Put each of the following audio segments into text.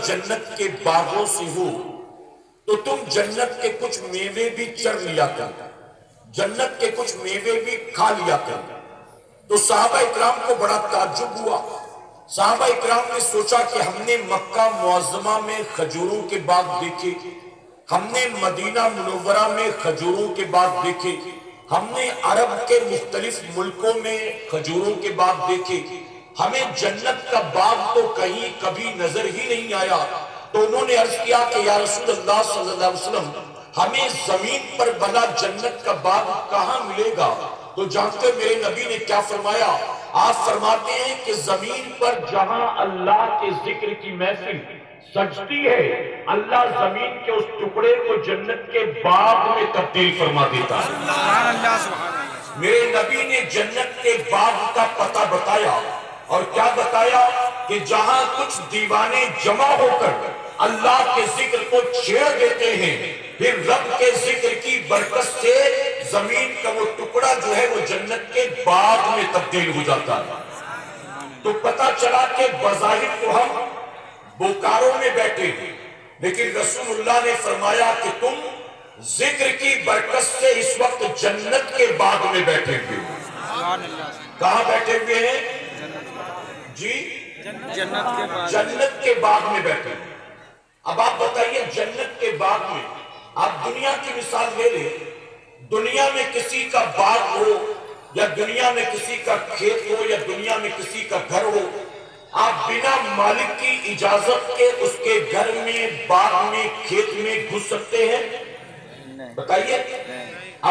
جنت کے باغوں سے ہو تو تم جنت کے کچھ میوے بھی چر لیا کر، جنت کے کچھ میوے بھی کھا لیا کر۔ تو صحابہ اکرام کو بڑا تعجب ہوا۔ صحابہ اکرام نے سوچا کہ ہم نے مکہ معظمہ میں کھجوروں کے باغ دیکھے، ہم نے مدینہ منورہ میں کھجوروں کے باغ دیکھے، ہم نے عرب کے مختلف ملکوں میں کھجوروں کے باغ دیکھے، ہمیں جنت کا باغ تو کہیں کبھی نظر ہی نہیں آیا۔ تو انہوں نے عرض کیا کہ یا رسول اللہ صلی اللہ علیہ وسلم، ہمیں زمین پر بنا جنت کا باغ کہاں ملے گا؟ تو جانتے میرے نبی نے کیا فرمایا؟ آپ فرماتے ہیں کہ زمین پر جہاں اللہ کے ذکر کی محفل سجتی ہے، اللہ زمین کے اس ٹکڑے کو جنت کے باغ میں تبدیل فرما دیتا ہے۔ میرے نبی نے جنت کے باغ کا پتہ بتایا، اور کیا بتایا؟ کہ جہاں کچھ دیوانے جمع ہو کر اللہ کے ذکر کو چھیڑ دیتے ہیں، پھر رب کے ذکر کی برکت سے زمین کا وہ ٹکڑا جو ہے وہ جنت کے باغ میں تبدیل ہو جاتا ہے۔ تو پتہ چلا کہ بظاہر تو ہم بوکاروں میں بیٹھے ہیں، لیکن رسول اللہ نے فرمایا کہ تم ذکر کی برکت سے اس وقت جنت کے باغ میں بیٹھے ہوئے ہو۔ کہاں بیٹھے ہوئے ہیں؟ جی جنت کے باغ میں بیٹھے ہوئے۔ اب آپ بتائیے، جنت کے باغ میں آپ دنیا کی مثال لے لیں، دنیا میں کسی کا باغ ہو یا دنیا میں کسی کا کھیت ہو یا دنیا میں کسی کا گھر ہو، آپ بنا مالک کی اجازت کے اس کے گھر میں، باغ میں، کھیت میں گھس سکتے ہیں؟ بتائیے،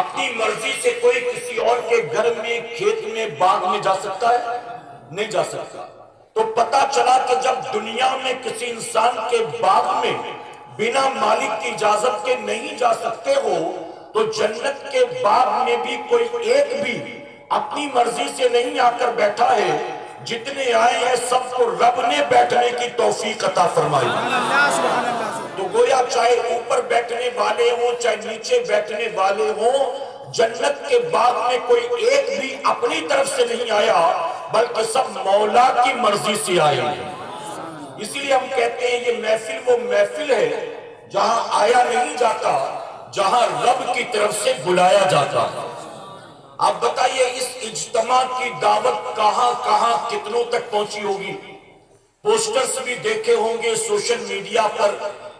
اپنی مرضی سے کوئی کسی اور کے گھر میں، کھیت میں، باغ میں جا سکتا ہے؟ نہیں جا سکتا۔ تو پتہ چلا کہ جب دنیا میں کسی انسان کے باغ میں بنا مالک کی اجازت کے نہیں جا سکتے ہو، تو جنت کے باغ میں بھی کوئی ایک بھی اپنی مرضی سے نہیں آ کر بیٹھا ہے۔ جتنے آئے ہیں سب کو رب نے بیٹھنے کی توفیق عطا فرمائی۔ تو گویا چاہے اوپر بیٹھنے والے ہوں چاہے نیچے بیٹھنے والے ہوں، جنت کے باغ میں کوئی ایک بھی اپنی طرف سے نہیں آیا، بلکہ سب مولا کی مرضی سے آئے ہیں۔ اسی لیے ہم کہتے ہیں یہ محفل وہ محفل ہے جہاں آیا نہیں جاتا، جہاں رب کی طرف سے بلایا جاتا ہے۔ آپ بتائیے، اس اجتماع کی دعوت کہاں کہاں کتنوں تک پہنچی ہوگی؟ پوسٹرز بھی دیکھے ہوں گے، سوشل میڈیا پر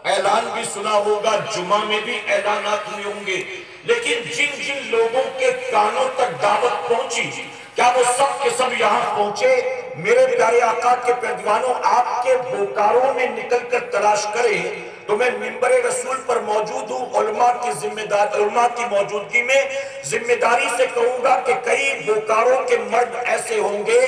اعلان بھی سنا ہوگا، جمعہ میں بھی اعلانات ہوئے ہوں گے، لیکن جن جن لوگوں کے کانوں تک دعوت پہنچی، کیا وہ سب کے سب یہاں پہنچے؟ میرے پیارے آقا کے پیروانوں، آپ کے بوکاروں میں نکل کر تلاش کریں تو میں منبر رسول پر موجود ہوں، علماء کی موجودگی میں ذمہ داری سے کہوں گا کہ کئی بوکاروں کے مرد ایسے ہوں گے،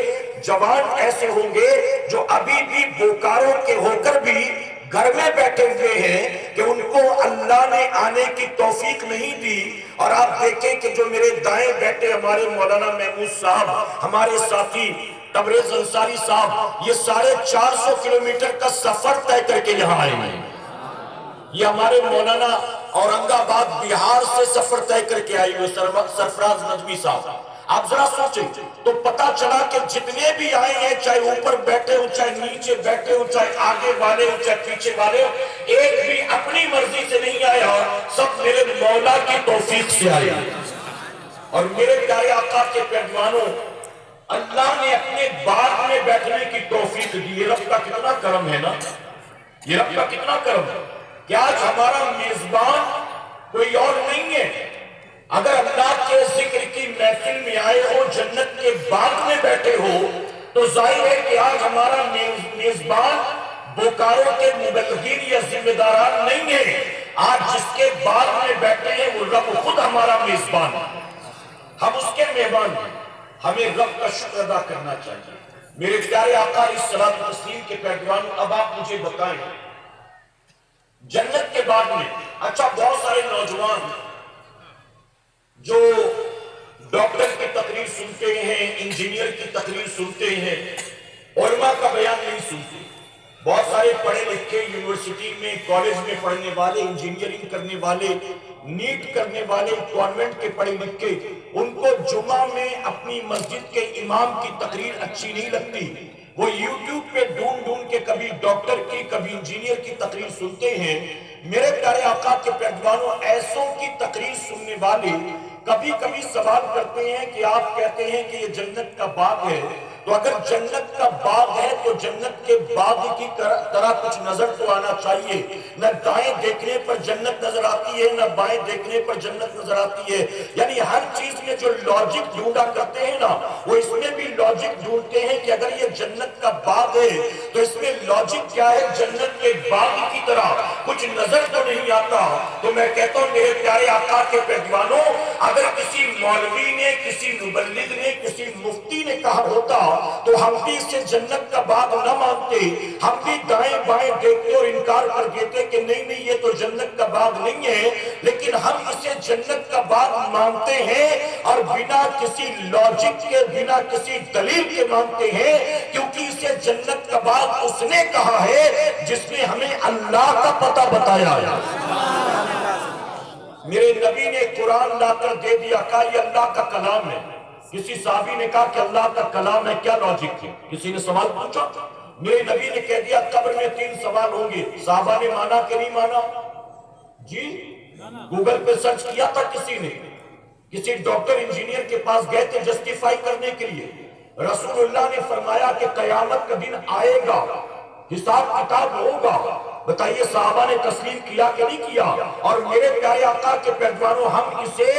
جوان ایسے ہوں گے جو ابھی بھی بوکاروں کے ہو کر بھی گھر میں بیٹھے ہوئے ہیں کہ ان کو اللہ نے آنے کی توفیق نہیں دی۔ اور آپ دیکھیں کہ جو میرے دائیں بیٹھے ہمارے مولانا محمود صاحب، ہمارے ساتھی تبریز انصاری صاحب، یہ 450 کلومیٹر کا سفر طے کر کے یہاں آئے ہیں۔ یہ ہمارے مولانا اورنگ آباد بہار سے سفر طے کر کے آئے ہوئے سرفراز نجمی صاحب۔ آپ ذرا سوچیں تو پتا چلا کہ جتنے بھی آئے ہیں، چاہے اوپر بیٹھے ہو چاہے نیچے بیٹھے ہو، چاہے آگے والے ہو چاہے پیچھے والے ہو، ایک بھی اپنی مرضی سے نہیں آیا، سب میرے مولا کی توفیق سے آئے۔ اور میرے پیارے آقا کے پیروانوں، اللہ نے اپنے باغ میں بیٹھنے کی توفیق دی۔ یہ رب کا کتنا کرم ہے نا، یہ رب کا کتنا کرم ہے کہ آج ہمارا میزبان کوئی اور نہیں ہے۔ اگر اللہ کے ذکر کی محفل میں آئے ہو، جنت کے باغ میں بیٹھے ہو، تو ظاہر ہے کہ آج ہمارا میزبان بوکاروں کے مبلغین یا ذمہ داران نہیں ہے۔ آج جس کے باغ میں بیٹھے ہیں وہ رب خود ہمارا میزبان ہے، ہم اس کے مہمان ہیں۔ ہمیں رب کا شکر ادا کرنا چاہیے۔ میرے پیارے آقا علیہ الصلوۃ والتسلیم کے پیروان، اب آپ مجھے بتائیں جنت کے باغ میں، اچھا بہت سارے نوجوان جو ڈاکٹر کی تقریر سنتے ہیں، انجینئر کی تقریر سنتے ہیں، علماء کا بیان نہیں سنتے، بہت سارے پڑھے لکھے یونیورسٹی میں کالج میں پڑھنے والے انجینئرنگ کرنے والے نیٹ کرنے والے کانوینٹ کے پڑھے لکھے ان کو جمعہ میں اپنی مسجد کے امام کی تقریر اچھی نہیں لگتی، وہ یوٹیوب پہ ڈھونڈ ڈھونڈ کے کبھی ڈاکٹر کی کبھی انجینئر کی تقریر سنتے ہیں۔ میرے پیارے آقا کے پیروانوں، ایسوں کی تقریر سننے والے کبھی کبھی سوال کرتے ہیں کہ آپ کہتے ہیں کہ یہ جنت کا باغ ہے، تو اگر جنت کا باغ ہے تو جنت کے باغ کی طرح کچھ نظر تو آنا چاہیے، نہ دائیں دیکھنے پر جنت نظر آتی ہے نہ بائیں دیکھنے پر جنت نظر آتی ہے، یعنی ہر چیز میں جو لاجک ڈھونڈا کرتے ہیں نا وہ اس میں بھی لاجک ڈھونڈتے ہیں کہ اگر یہ جنت کا باغ ہے تو اس میں لاجک کیا ہے، جنت کے باغ کی طرح کچھ نظر تو نہیں آتا۔ تو میں کہتا ہوں میرے پیارے آقا کے پیروانوں، اگر کسی مولوی نے کسی مبلغ نے کسی مفتی نے کہا ہوتا تو ہم بھی اسے جنت کا باغ نہ مانتے، ہم بھی دائیں بائیں دیکھتے اور انکار کر دیتے کہ نہیں نہیں یہ تو جنت کا باغ نہیں ہے، لیکن ہم اسے جنت کا باغ مانتے ہیں اور بنا کسی لاجک کے بنا کسی دلیل کے مانتے ہیں، کیونکہ اسے جنت کا باغ اس نے کہا ہے جس نے ہمیں اللہ کا پتہ بتایا ہے۔ میرے نبی نے قرآن لا کر دے دیا، کہا یہ اللہ کا کلام ہے۔ کسی صحابی نے کہا کہ اللہ کا کلام ہے، کیا لاجک ہے؟ کسی نے سوال پوچھا، میرے نبی نے کہہ دیا قبر میں 3 سوال ہوں گے۔ صحابہ نے مانا کہ نہیں مانا؟ جی گوگل پہ سرچ کیا تھا کسی نے؟ کسی ڈاکٹر انجینئر کے پاس گئے تھے جسٹیفائی کرنے کے لیے؟ رسول اللہ نے فرمایا کہ قیامت کا دن آئے گا، حساب کتاب ہوگا۔ بتائیے صحابہ نے تسلیم کیا کہ نہیں کیا؟ اور میرے پیارے آقا کے پیروانوں، ہم اسے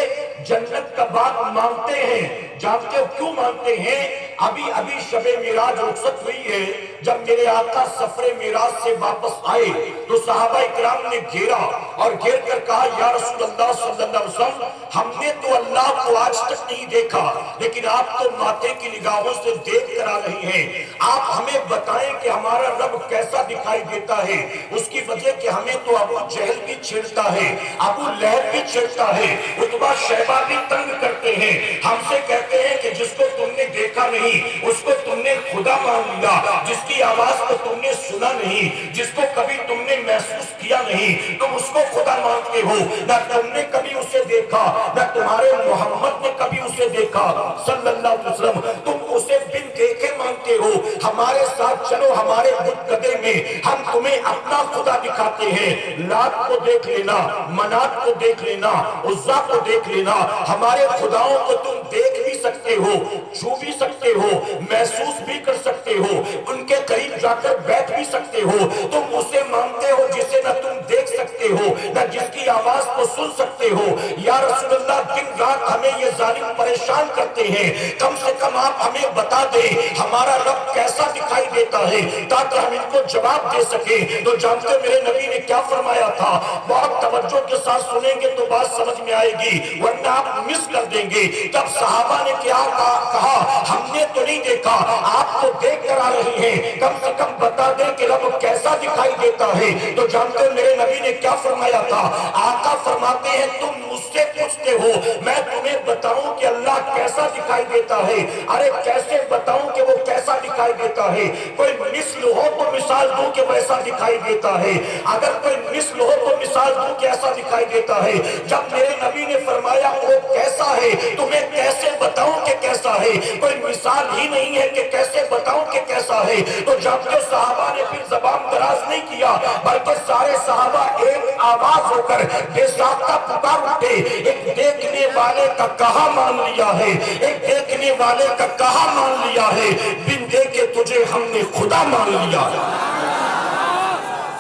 جنت کا باغ مانتے ہیں۔ جانتے ہو کیوں مانتے ہیں؟ ابھی شب معراج رخصت ہوئی ہے، جب میرے آقا سفر معراج سے واپس آئے تو صحابہ اکرام نے گھیرا اور گھیر کر کہا یا رسول اللہ صلی اللہ علیہ وسلم، ہم نے تو اللہ کو آج تک نہیں دیکھا، لیکن آپ تو ماتھے کی نگاہوں سے دیکھ کر آ رہے ہیں، آپ ہمیں بتائیں کہ ہمارا رب کیسا دکھائی دیتا ہے۔ اس کی وجہ کہ ہمیں تو ابو جہل بھی چھیڑتا ہے، ابو لہب بھی چھیڑتا ہے، عتبہ شیبہ بھی تنگ کرتے ہیں، ہم سے کہتے ہیں کہ جس کو تم نے دیکھا نہیں اس کو تم نے خدا مان لیا، جس کی آواز کو تم نے سنا نہیں، جس کو کبھی تم نے محسوس کیا نہیں، تم اس کو خدا مانتے ہو۔ نہ تم نے کبھی اسے دیکھا، نہ تمہارے محمد نے کبھی اسے دیکھا صلی اللہ علیہ وسلم، تم اسے بن دیکھے مانتے ہو۔ ہمارے ساتھ چلو ہمارے قدے میں، ہم تمہیں اپنا خدا دکھاتے ہیں۔ لات کو دیکھ لینا، منات کو دیکھ لینا، عزا کو دیکھ لینا، ہمارے خداؤں کو تم دیکھ بھی سکتے ہو، چھو بھی سکتے ہو، محسوس بھی کر سکتے ہو، ان کے قریب جا کر بیٹھ بھی سکتے ہو۔ تم اسے مانتے ہو جسے نہ تم دیکھ سکتے ہو نہ جس کی آواز کو سن سکتے ہو۔ یا رسول اللہ، دن رات ہمیں یہ ظالم پریشان کرتے ہیں، کم سے کم آپ ہمیں بتا دیں ہمارا رب کیسا دکھائی دیتا ہے تاکہ ہم ان کو جواب دے سکیں۔ تو جانتے میرے نبی نے کیا فرمایا تھا؟ بہت توجہ کے ساتھ سنیں گے تو بات سمجھ میں آئے گی، ورنہ آپ مس کر دیں گے۔ جب صحابہ نے کیا کہا، ہم نے تو نہیں دیکھا، آپ تو دیکھ کر آ رہے ہیں، کم سے کم بتا دیں کہ رب کیسا دکھائی دیتا ہے۔ تو جانتے ہو میرے نبی نے کیا فرمایا تھا؟ آقا فرماتے ہیں تم مجھ سے پوچھتے ہو، میں تمہیں بتاؤں کہ اللہ کیسا دکھائی دیتا ہے؟ ارے کیسے بتاؤں کہ وہ کیسا دکھائی دیتا ہے؟ کوئی مثل ہو تو مثال دوں کہ ویسا دکھائی دیتا ہے، اگر کوئی مثل ہو تو مثال دوں کہ ایسا دکھائی دیتا ہے۔ جب میرے نبی نے فرمایا وہ کیسا ہے، تمہیں کیسے بتاؤں کہ کیسا ہے؟ کوئی مثال ہی نہیں ہے کہ کیسے بتاؤں کہ کیسا ہے۔ تو جب جو صحابہ نے پھر زبان دراز نہیں کیا، بلکہ سارے صحابہ ایک آواز ہو کر بے ساختہ پکار اٹھے، ایک دیکھنے والے کا کہا مان لیا ہے، ایک دیکھنے والے کا کہا مان لیا ہے، بن دیکھے تجھے ہم نے خدا مان لیا ہے۔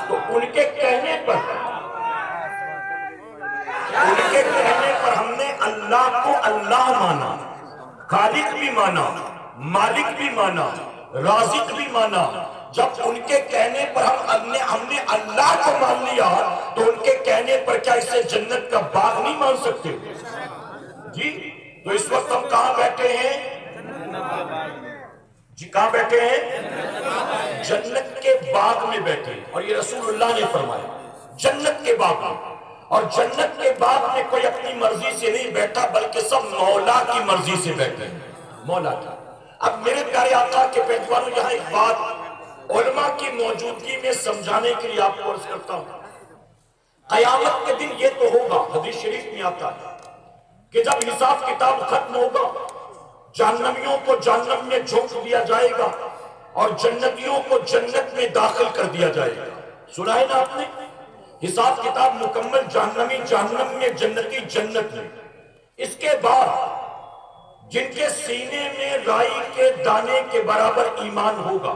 تو ان کے کہنے پر ہم نے اللہ کو اللہ مانا، خالق بھی مانا، مالک بھی مانا، رازق بھی مانا۔ جب ان کے کہنے پر ہم نے اللہ کو مان لیا تو ان کے کہنے پر کیا اسے جنت کا باغ نہیں مان سکتے؟ جی تو اس وقت ہم کہاں بیٹھے ہیں؟ جی کہاں بیٹھے ہیں؟ جنت کے باغ میں بیٹھے ہیں، اور یہ رسول اللہ نے فرمایا جنت کے باغ میں۔ اور جنت کے باغ میں کوئی اپنی مرضی سے نہیں بیٹھا بلکہ سب مولا کی مرضی سے بیٹھے ہیں، مولا کی۔ اب میرے پیارے آقا کے پیروانوں، یہاں ایک بات علماء کی موجودگی میں سمجھانے کے لیے آپ کو عرض کرتا ہوں، قیامت کے دن یہ تو ہوگا، حدیث شریف میں آتا ہے کہ جب حساب کتاب ختم ہوگا، جہنمیوں کو جہنم میں جھونک دیا جائے گا اور جنتیوں کو جنت میں داخل کر دیا جائے گا۔ سنا ہے نا آپ نے؟ حساب کتاب مکمل، جہنمی جہنم میں، جنتی جنت میں۔ اس کے بعد جن کے سینے میں رائی کے دانے کے برابر ایمان ہوگا،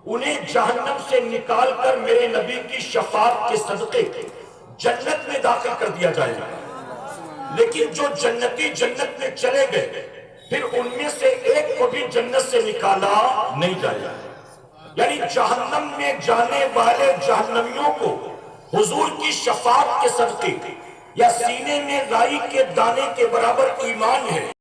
انہیں جہنم سے نکال کر میرے نبی کی شفاعت کے صدقے جنت میں داخل کر دیا جائے گا۔ لیکن جو جنتی جنت میں چلے گئے، پھر ان میں سے ایک کو بھی جنت سے نکالا نہیں جائے گا۔ یعنی جہنم میں جانے والے جہنمیوں کو حضور کی شفاعت کے صدقے یا سینے میں رائی کے دانے کے برابر ایمان ہے۔